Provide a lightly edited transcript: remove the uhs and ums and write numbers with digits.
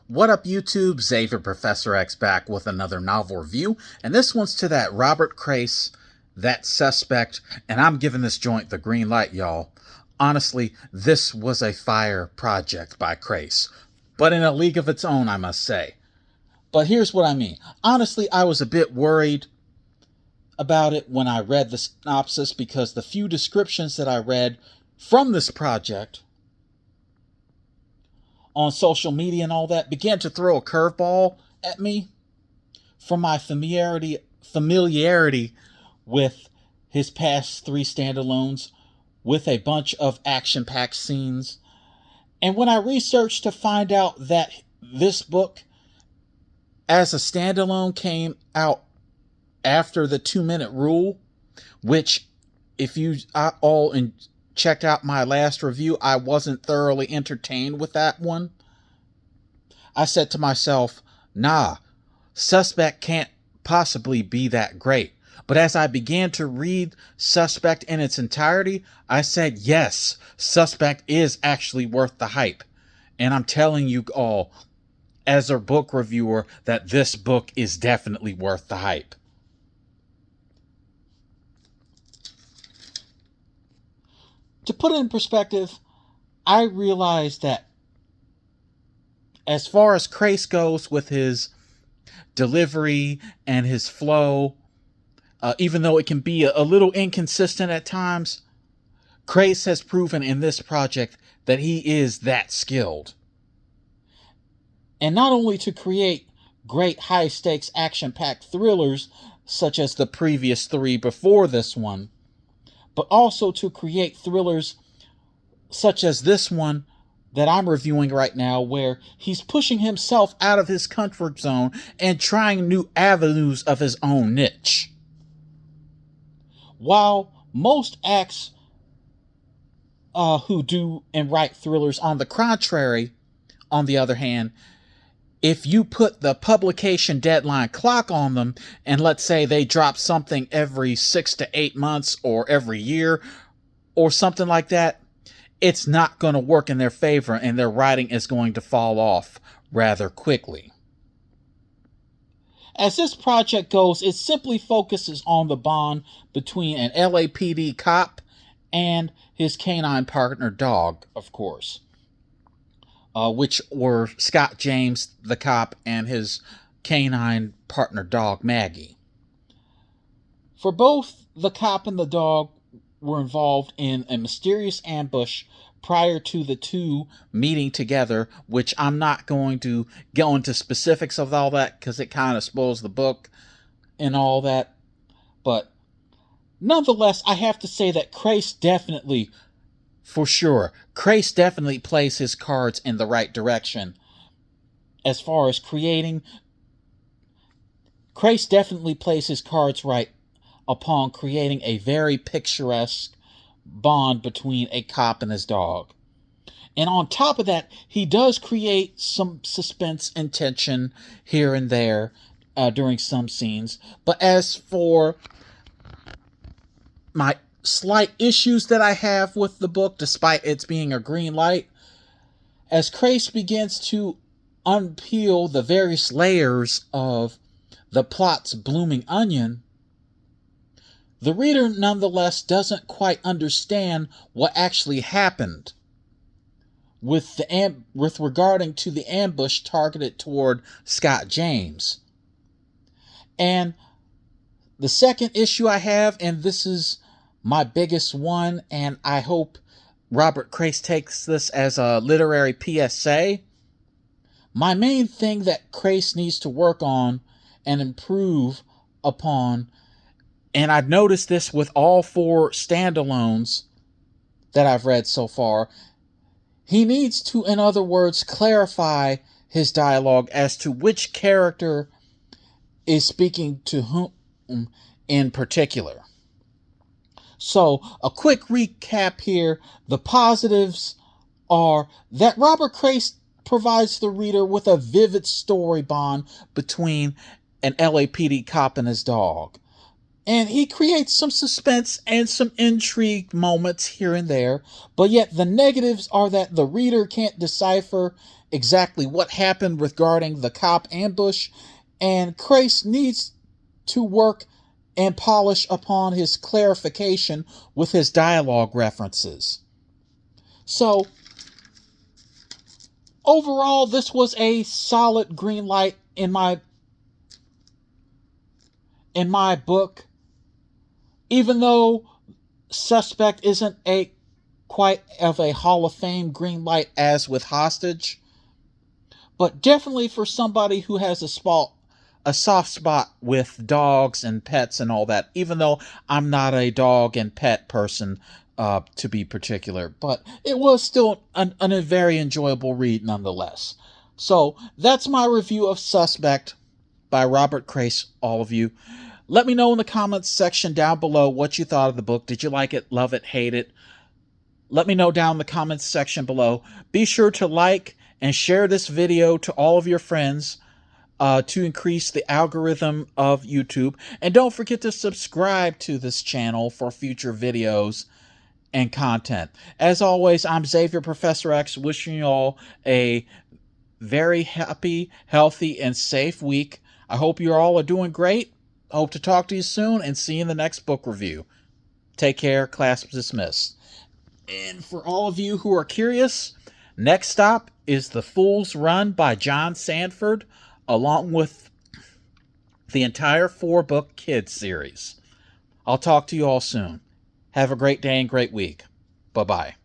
What up, YouTube? Xavier Professor X back with another novel review, and this one's to that Robert Crais, That Suspect, and I'm giving this joint the green light, y'all. Honestly, this was a fire project by Crais, but in a league of its own, I must say. But here's what I mean. Honestly, I was a bit worried about it when I read the synopsis because the few descriptions that I read from this project on social media and all that began to throw a curveball at me from my familiarity with his past three standalones with a bunch of action-packed scenes. And when I researched to find out that this book as a standalone came out after the 2-minute rule, which if you all checked out my last review, I wasn't thoroughly entertained with that one. I said to myself, nah, Suspect can't possibly be that great. But as I began to read Suspect in its entirety, I said, yes, Suspect is actually worth the hype. And I'm telling you all, as a book reviewer, that this book is definitely worth the hype. To put it in perspective, I realized that as far as Crais goes with his delivery and his flow, even though it can be a little inconsistent at times, Crais has proven in this project that he is that skilled. And not only to create great high-stakes action-packed thrillers such as the previous three before this one, but also to create thrillers such as this one that I'm reviewing right now, where he's pushing himself out of his comfort zone and trying new avenues of his own niche. While most acts who do and write thrillers, on the contrary, on the other hand, if you put the publication deadline clock on them, and let's say they drop something every 6 to 8 months or every year or something like that, it's not going to work in their favor and their writing is going to fall off rather quickly. As this project goes, it simply focuses on the bond between an LAPD cop and his canine partner dog, of course. Which were Scott James, the cop, and his canine partner dog, Maggie. For both, the cop and the dog were involved in a mysterious ambush prior to the two meeting together, which I'm not going to go into specifics of all that because it kind of spoils the book and all that. But nonetheless, I have to say that Crais definitely, for sure, Crais definitely plays his cards in the right direction as far as creating. Crais definitely plays his cards right upon creating a very picturesque bond between a cop and his dog. And on top of that, he does create some suspense and tension here and there during some scenes. But as for my slight issues that I have with the book, despite its being a green light, as Crais begins to unpeel the various layers of the plot's blooming onion, the reader nonetheless doesn't quite understand what actually happened with regarding to the ambush targeted toward Scott James. And the second issue I have, and this is my biggest one, and I hope Robert Crais takes this as a literary PSA. My main thing that Crais needs to work on and improve upon, and I've noticed this with all 4 standalones that I've read so far, he needs to, in other words, clarify his dialogue as to which character is speaking to whom in particular. So, a quick recap here. The positives are that Robert Crais provides the reader with a vivid story bond between an LAPD cop and his dog. And he creates some suspense and some intrigue moments here and there. But yet the negatives are that the reader can't decipher exactly what happened regarding the cop ambush, and Crais needs to work and polish upon his clarification with his dialogue references. So, overall, this was a solid green light in my book, even though Suspect isn't a quite of a Hall of Fame green light as with Hostage, but definitely for somebody who has a soft spot with dogs and pets and all that, even though I'm not a dog and pet person, to be particular. But it was still a very enjoyable read nonetheless. So that's my review of Suspect by Robert Crais, all of you. Let me know in the comments section down below what you thought of the book. Did you like it, love it, hate it? Let me know down in the comments section below. Be sure to like and share this video to all of your friends to increase the algorithm of YouTube. And don't forget to subscribe to this channel for future videos and content. As always, I'm Xavier Professor X, wishing you all a very happy, healthy, and safe week. I hope you all are doing great. I hope to talk to you soon and see you in the next book review. Take care. Class dismissed. And for all of you who are curious, next stop is The Fool's Run by John Sandford, along with the entire 4-book kids series. I'll talk to you all soon. Have a great day and great week. Bye-bye.